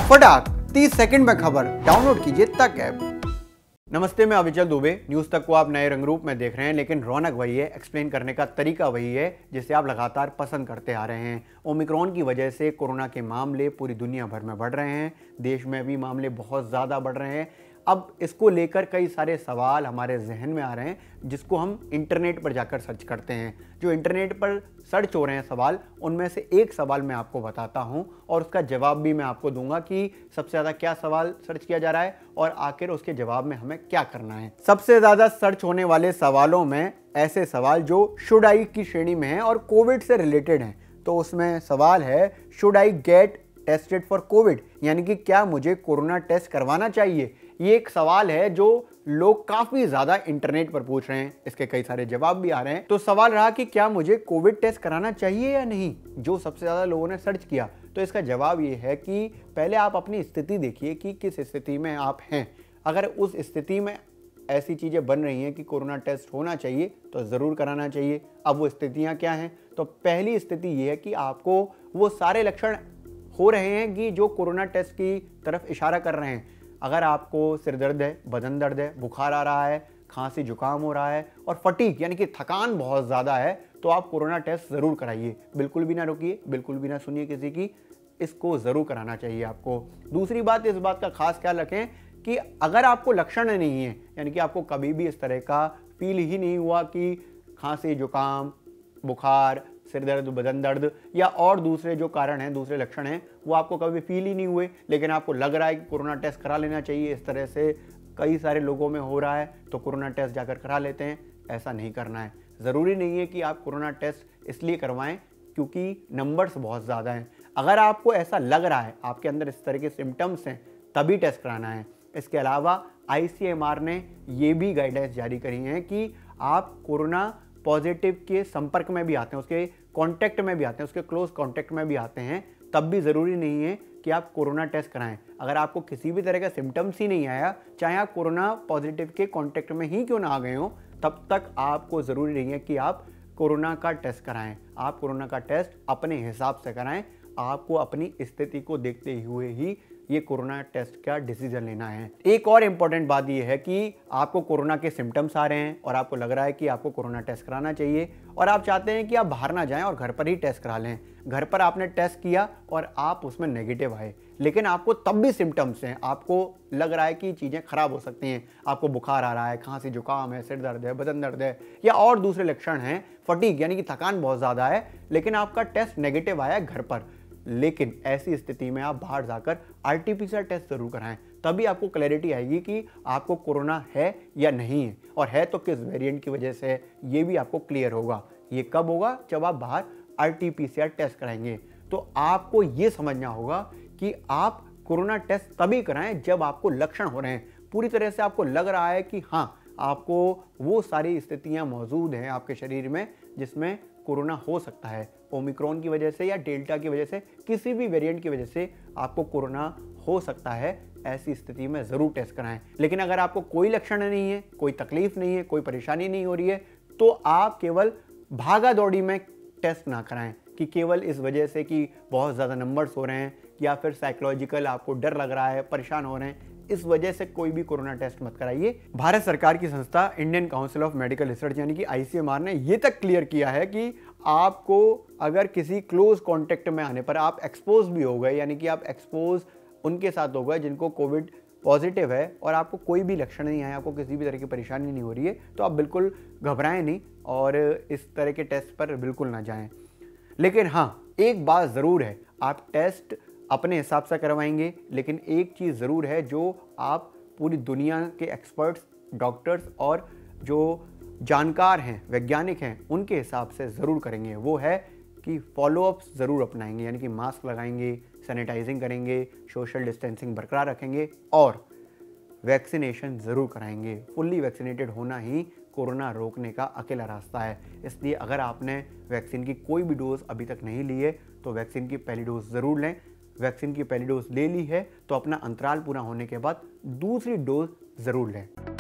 फटाक 30 सेकंड में खबर डाउनलोड कीजिए तक ऐप। नमस्ते, मैं अविचल दुबे। न्यूज़ तक को आप नए रंग रूप में देख रहे हैं, लेकिन रौनक वही है, एक्सप्लेन करने का तरीका वही है जिसे आप लगातार पसंद करते आ रहे हैं। ओमिक्रॉन की वजह से कोरोना के मामले पूरी दुनिया भर में बढ़ रहे हैं, देश में भी मामले बहुत ज़्यादा बढ़ रहे हैं। अब इसको लेकर कई सारे सवाल हमारे जहन में आ रहे हैं, जिसको हम इंटरनेट पर जाकर सर्च करते हैं। जो इंटरनेट पर सर्च हो रहे हैं सवाल, उनमें से एक सवाल मैं आपको बताता हूं और उसका जवाब भी मैं आपको दूंगा कि सबसे ज़्यादा क्या सवाल सर्च किया जा रहा है और आखिर उसके जवाब में हमें क्या करना है। सबसे ज़्यादा सर्च होने वाले सवालों में ऐसे सवाल जो शुड आई की श्रेणी में हैं और कोविड से रिलेटेड हैं। तो उसमें सवाल है, should I get tested for Covid, यानी कि क्या मुझे कोरोना टेस्ट करवाना चाहिए। ये एक सवाल है जो लोग काफी ज्यादा इंटरनेट पर पूछ रहे हैं, इसके कई सारे जवाब भी आ रहे हैं। तो सवाल रहा कि क्या मुझे कोविड टेस्ट कराना चाहिए या नहीं, जो सबसे ज्यादा लोगों ने सर्च किया। तो इसका जवाब ये है कि पहले आप अपनी स्थिति देखिए कि किस स्थिति में आप हैं। अगर उस स्थिति में ऐसी चीजें बन रही हैं कि कोरोना टेस्ट होना चाहिए तो जरूर कराना चाहिए। अब वो स्थितियां क्या हैं? तो पहली स्थिति ये है कि आपको वो सारे लक्षण हो रहे हैं कि जो कोरोना टेस्ट की तरफ इशारा कर रहे हैं। अगर आपको सिर दर्द है, बदन दर्द है, बुखार आ रहा है, खांसी जुकाम हो रहा है और फटीग यानी कि थकान बहुत ज़्यादा है, तो आप कोरोना टेस्ट ज़रूर कराइए। बिल्कुल भी ना रुकिए, बिल्कुल भी ना सुनिए किसी की, इसको ज़रूर कराना चाहिए आपको। दूसरी बात, इस बात का खास ख्याल रखें कि अगर आपको लक्षण नहीं है, यानी कि आपको कभी भी इस तरह का फील ही नहीं हुआ कि खांसी जुकाम, बुखार, सिर दर्द, बदन दर्द या और दूसरे जो कारण हैं, दूसरे लक्षण हैं, वो आपको कभी फील ही नहीं हुए, लेकिन आपको लग रहा है कि कोरोना टेस्ट करा लेना चाहिए, इस तरह से कई सारे लोगों में हो रहा है, तो कोरोना टेस्ट जाकर करा लेते हैं। ऐसा नहीं करना है। ज़रूरी नहीं है कि आप कोरोना टेस्ट इसलिए करवाएं क्योंकि नंबर्स बहुत ज़्यादा हैं। अगर आपको ऐसा लग रहा है, आपके अंदर इस तरह के सिम्टम्स हैं, तभी टेस्ट कराना है। इसके अलावा ICMR ने ये भी गाइडलाइंस जारी करी हैं कि आप कोरोना पॉजिटिव के संपर्क में भी आते हैं, उसके कांटेक्ट में भी आते हैं, उसके क्लोज कांटेक्ट में भी आते हैं, तब भी ज़रूरी नहीं है कि आप कोरोना टेस्ट कराएं। अगर आपको किसी भी तरह का सिम्टम्स ही नहीं आया, चाहे आप कोरोना पॉजिटिव के कांटेक्ट में ही क्यों ना आ गए हो, तब तक आपको ज़रूरी नहीं है कि आप कोरोना का टेस्ट कराएं। आप कोरोना का टेस्ट अपने हिसाब से कराएं। आपको अपनी स्थिति को देखते हुए ही ये कोरोना टेस्ट का डिसीजन लेना है। एक और इम्पॉर्टेंट बात ये है कि आपको कोरोना के सिम्टम्स आ रहे हैं और आपको लग रहा है कि आपको कोरोना टेस्ट कराना चाहिए और आप चाहते हैं कि आप बाहर ना जाएं और घर पर ही टेस्ट करा लें। घर पर आपने टेस्ट किया और आप उसमें नेगेटिव आए, लेकिन आपको तब भी सिम्टम्स हैं, आपको लग रहा है कि चीज़ें खराब हो सकती हैं, आपको बुखार आ रहा है, खांसी जुकाम है, सिर दर्द है, बदन दर्द है या और दूसरे लक्षण हैं, फटीग यानी कि थकान बहुत ज़्यादा है, लेकिन आपका टेस्ट नेगेटिव आया घर पर। लेकिन ऐसी स्थिति में आप बाहर जाकर RT-PCR टेस्ट जरूर कराएं, तभी आपको क्लैरिटी आएगी कि आपको कोरोना है या नहीं है, और है तो किस वेरिएंट की वजह से, ये भी आपको क्लियर होगा। ये कब होगा? जब आप बाहर RT-PCR टेस्ट कराएंगे। तो आपको ये समझना होगा कि आप कोरोना टेस्ट तभी कराएं जब आपको लक्षण हो रहे हैं, पूरी तरह से आपको लग रहा है कि हाँ, आपको वो सारी स्थितियां मौजूद हैं आपके शरीर में जिसमें कोरोना हो सकता है। ओमिक्रॉन की वजह से या डेल्टा की वजह से, किसी भी वेरिएंट की वजह से आपको कोरोना हो सकता है। ऐसी स्थिति में ज़रूर टेस्ट कराएं। लेकिन अगर आपको कोई लक्षण नहीं है, कोई तकलीफ नहीं है, कोई परेशानी नहीं हो रही है, तो आप केवल भागा दौड़ी में टेस्ट ना कराएं कि केवल इस वजह से कि बहुत ज़्यादा नंबर्स हो रहे हैं या फिर साइकोलॉजिकल आपको डर लग रहा है, परेशान हो रहे हैं, इस वजह से कोई भी कोरोना टेस्ट मत कराइए। भारत सरकार की संस्था Indian council of medical research यानी कि ICMR ने ये तक क्लियर किया है कि आपको अगर किसी क्लोज कांटेक्ट में आने पर आप एक्सपोज भी हो गए, यानी कि आप एक्सपोज उनके साथ हो गए जिनको कोविड पॉजिटिव है और आपको कोई भी लक्षण नहीं आया, आपको किसी भी तरह की परेशानी नहीं हो रही है, तो आप बिल्कुल घबराएं नहीं और इस तरह के टेस्ट पर बिल्कुल ना जाएं। लेकिन हाँ, एक बात ज़रूर है, आप टेस्ट अपने हिसाब से करवाएंगे, लेकिन एक चीज़ ज़रूर है जो आप पूरी दुनिया के एक्सपर्ट्स, डॉक्टर्स और जो जानकार हैं, वैज्ञानिक हैं, उनके हिसाब से ज़रूर करेंगे। वो है कि फॉलोअप्स ज़रूर अपनाएंगे, यानी कि मास्क लगाएंगे, सैनिटाइजिंग करेंगे, सोशल डिस्टेंसिंग बरकरार रखेंगे और वैक्सीनेशन ज़रूर कराएंगे। फुल्ली वैक्सीनेटेड होना ही कोरोना रोकने का अकेला रास्ता है। इसलिए अगर आपने वैक्सीन की कोई भी डोज अभी तक नहीं ली है तो वैक्सीन की पहली डोज ज़रूर लें। वैक्सीन की पहली डोज ले ली है तो अपना अंतराल पूरा होने के बाद दूसरी डोज ज़रूर लें।